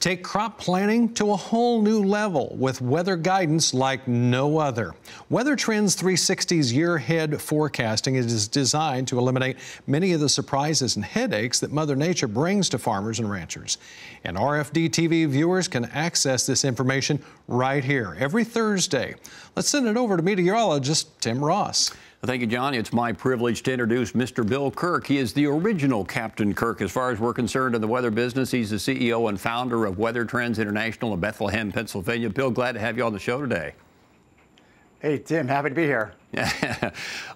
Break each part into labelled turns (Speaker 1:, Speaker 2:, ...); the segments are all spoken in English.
Speaker 1: Take crop planning to a whole new level with weather guidance like no other. weathertrends360's year-ahead forecasting is designed to eliminate many of the surprises and headaches that Mother Nature brings to farmers and ranchers. And RFD-TV viewers can access this information right here every Thursday. Let's send it over to meteorologist Tim Ross.
Speaker 2: Thank you, John. It's my privilege to introduce Mr. Bill Kirk. He is the original Captain Kirk as far as we're concerned in the weather business. He's the CEO and founder of Weather Trends International in Bethlehem, Pennsylvania. Bill, glad to have you on the show today.
Speaker 3: Hey, Tim, happy to be here.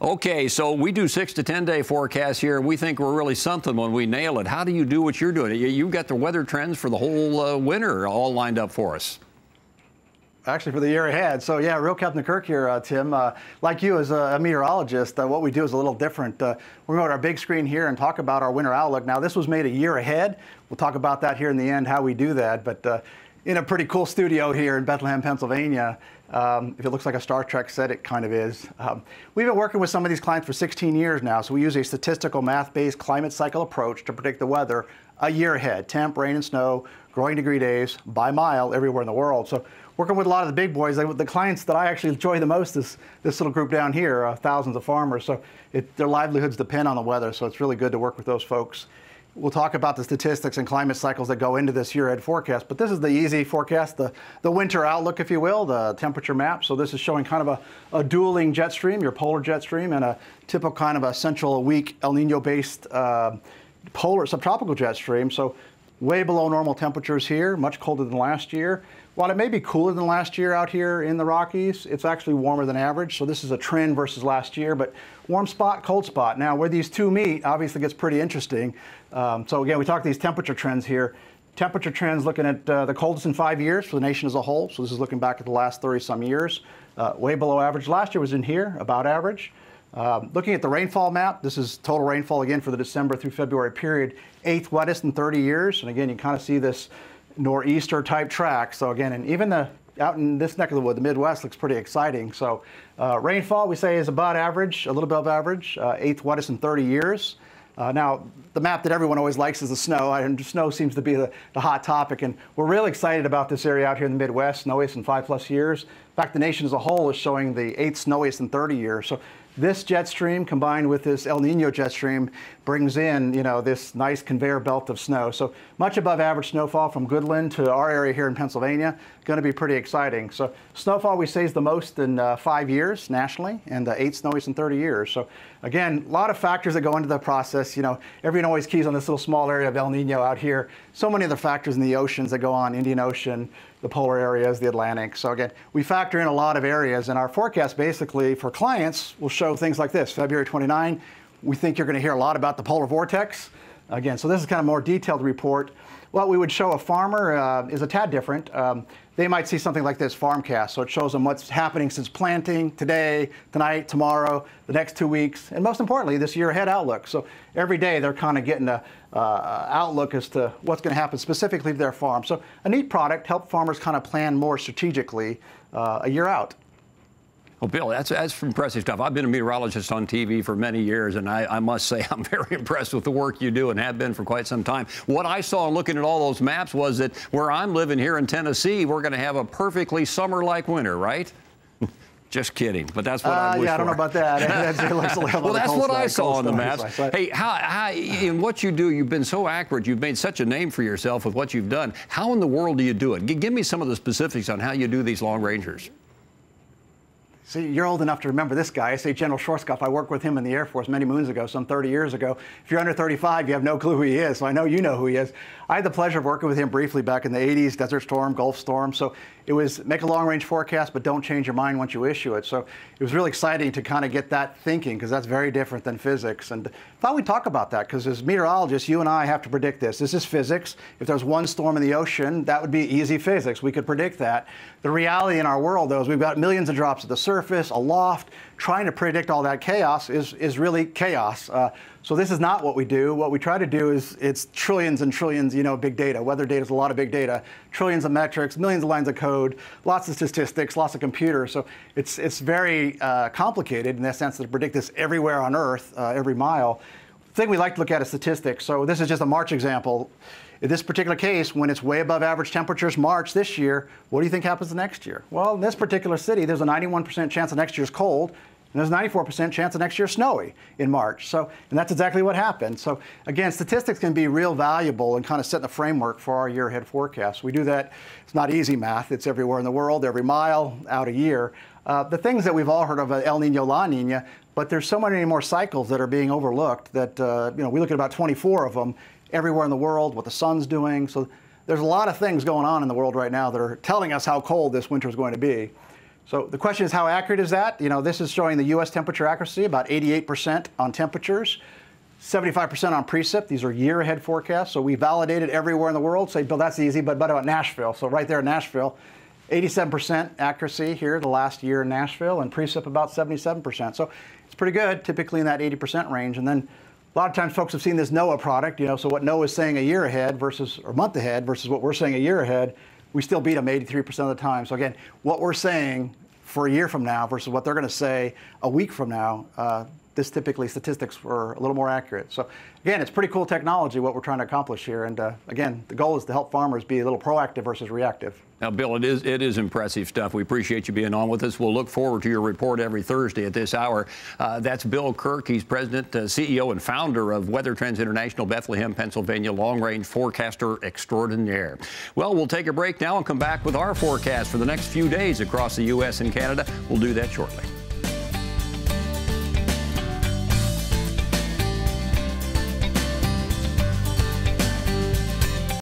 Speaker 2: Okay, so we do 6 to 10 day forecasts here. We think we're really something when we nail it. How do you do what you're doing? You've got the weather trends for the whole winter all lined up for us.
Speaker 3: Actually, for the year ahead. So, yeah, real Captain Kirk here, Tim. Like you as a meteorologist, what we do is a little different. We're going to go to our big screen here and talk about our winter outlook. Now, this was made a year ahead. We'll talk about that here in the end, how we do that. But in a pretty cool studio here in Bethlehem, Pennsylvania. If it looks like a Star Trek set, it kind of is. We've been working with some of these clients for 16 years now, so we use a statistical math-based climate cycle approach to predict the weather a year ahead. Temp, rain and snow, growing degree days, by mile, everywhere in the world. So working with a lot of the big boys, the clients that I actually enjoy the most is this little group down here, thousands of farmers. So their livelihoods depend on the weather, so it's really good to work with those folks. We'll talk about the statistics and climate cycles that go into this year-ahead forecast, but this is the easy forecast, the winter outlook, if you will, the temperature map. So this is showing kind of a dueling jet stream, your polar jet stream, and a typical kind of a central weak El Nino-based polar subtropical jet stream. So way below normal temperatures here, much colder than last year. While it may be cooler than last year out here in the Rockies, it's actually warmer than average. So this is a trend versus last year, but warm spot, cold spot. Now, where these two meet obviously gets pretty interesting. So again, we talk these temperature trends here. Temperature trends looking at the coldest in 5 years for the nation as a whole. So this is looking back at the last 30-some years. Way below average. Last year was in here, about average. Looking at the rainfall map, this is total rainfall again for the December through February period. 8th wettest in 30 years. And again, you kind of see this nor'easter type track. So again, and even out in this neck of the wood, the Midwest looks pretty exciting. So rainfall we say is about average, a little bit above average, 8th wettest in 30 years. Now, the map that everyone always likes is the snow, and snow seems to be the hot topic, and we're really excited about this area out here in the Midwest, snowiest in 5+ years. In fact, the nation as a whole is showing the 8th snowiest in 30 years. So this jet stream combined with this El Nino jet stream brings in, this nice conveyor belt of snow. So much above average snowfall from Goodland to our area here in Pennsylvania. Going to be pretty exciting. So snowfall we say is the most in 5 years nationally, and the 8th snowiest in 30 years. So again, a lot of factors that go into the process. Everyone always keys on this little small area of El Nino out here. So many other factors in the oceans that go on, Indian Ocean, the polar areas, the Atlantic. So again, we factor in a lot of areas, and our forecast basically for clients will show things like this. February 29, we think you're going to hear a lot about the polar vortex. Again, so this is kind of more detailed report. What we would show a farmer is a tad different. They might see something like this, Farmcast. So it shows them what's happening since planting, today, tonight, tomorrow, the next 2 weeks, and most importantly, this year ahead outlook. So every day they're kind of getting an outlook as to what's going to happen specifically to their farm. So a neat product, help farmers kind of plan more strategically a year out.
Speaker 2: Well, Bill, that's impressive stuff. I've been a meteorologist on TV for many years, and I must say I'm very impressed with the work you do and have been for quite some time. What I saw looking at all those maps was that where I'm living here in Tennessee, we're going to have a perfectly summer-like winter, right? Just kidding, but that's what I wish
Speaker 3: I don't know about that.
Speaker 2: Well, that's what I saw on the maps. Hey, in what you do, you've been so accurate. You've made such a name for yourself with what you've done. How in the world do you do it? Give me some of the specifics on how you do these long rangers.
Speaker 3: See, you're old enough to remember this guy. I say General Schwarzkopf. I worked with him in the Air Force many moons ago, some 30 years ago. If you're under 35, you have no clue who he is, so I know you know who he is. I had the pleasure of working with him briefly back in the 80s, Desert Storm, Gulf Storm. So it was make a long-range forecast, but don't change your mind once you issue it. So it was really exciting to kind of get that thinking, because that's very different than physics. And I thought we'd talk about that, because as meteorologists, you and I have to predict this. This is physics. If there's one storm in the ocean, that would be easy physics. We could predict that. The reality in our world, though, is we've got millions of drops at the surface, aloft. Trying to predict all that chaos is really chaos. So this is not what we do. What we try to do is it's trillions and trillions, big data. Weather data is a lot of big data. Trillions of metrics, millions of lines of code, lots of statistics, lots of computers. So it's very complicated in the sense to predict this everywhere on Earth, every mile. The thing we like to look at is statistics. So this is just a March example. in this particular case, when it's way above average temperatures March this year, what do you think happens next year? Well, in this particular city, there's a 91% chance of next year's cold, and there's a 94% chance of next year snowy in March. So, and that's exactly what happened. So again, statistics can be real valuable and kind of set the framework for our year ahead forecast. We do that. It's not easy math. It's everywhere in the world, every mile out a year. The things that we've all heard of, El Nino, La Nina, but there's so many more cycles that are being overlooked that, we look at about 24 of them everywhere in the world, what the sun's doing. So there's a lot of things going on in the world right now that are telling us how cold this winter is going to be. So the question is, how accurate is that? This is showing the U.S. temperature accuracy, about 88% on temperatures, 75% on precip. These are year ahead forecasts. So we validated everywhere in the world. Say, Bill, that's easy, but what about Nashville? So right there in Nashville, 87% accuracy here the last year in Nashville, and precip about 77%. So it's pretty good, typically in that 80% range. And then a lot of times folks have seen this NOAA product, so what NOAA is saying a year ahead versus, or month ahead versus what we're saying a year ahead, we still beat them 83% of the time. So again, what we're saying for a year from now versus what they're going to say a week from now, this typically statistics were a little more accurate. So again, it's pretty cool technology, what we're trying to accomplish here. And again, the goal is to help farmers be a little proactive versus reactive.
Speaker 2: Now, Bill, it is impressive stuff. We appreciate you being on with us. We'll look forward to your report every Thursday at this hour. That's Bill Kirk. He's president, CEO, and founder of Weather Trends International, Bethlehem, Pennsylvania, long-range forecaster extraordinaire. Well, we'll take a break now and come back with our forecast for the next few days across the U.S. and Canada. We'll do that shortly.